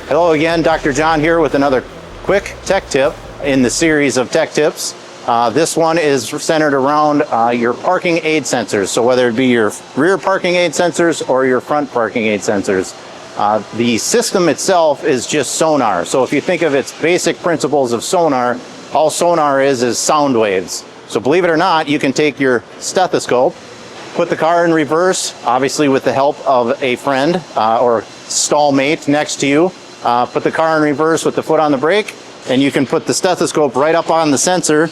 Hello again, Dr. John here with another quick tech tip in the series of tech tips. This one is centered around your parking aid sensors. So whether it be your rear parking aid sensors or your front parking aid sensors. The system itself is just sonar. So if you think of its basic principles of sonar, all sonar is sound waves. So believe it or not, you can take your stethoscope, put the car in reverse, obviously with the help of a friend or stall mate next to you. Put the car in reverse with the foot on the brake, and you can put the stethoscope right up on the sensor,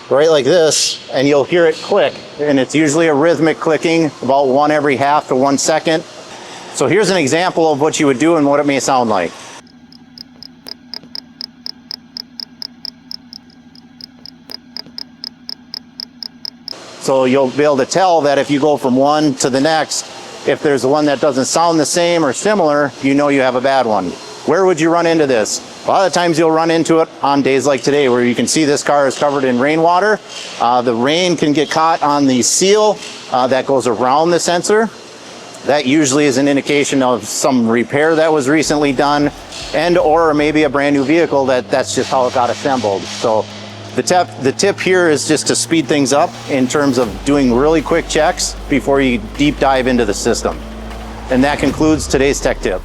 right like this, and you'll hear it click. And it's usually a rhythmic clicking, about 1 every half to 1 second. So here's an example of what you would do and what it may sound like. So you'll be able to tell that if you go from one to the next, if there's one that doesn't sound the same or similar, you know you have a bad one. Where would you run into this? A lot of times you'll run into it on days like today where you can see this car is covered in rainwater. The rain can get caught on the seal that goes around the sensor. That usually is an indication of some repair that was recently done, and or maybe a brand new vehicle that's just how it got assembled. So the tip here is just to speed things up in terms of doing really quick checks before you deep dive into the system. And that concludes today's tech tip.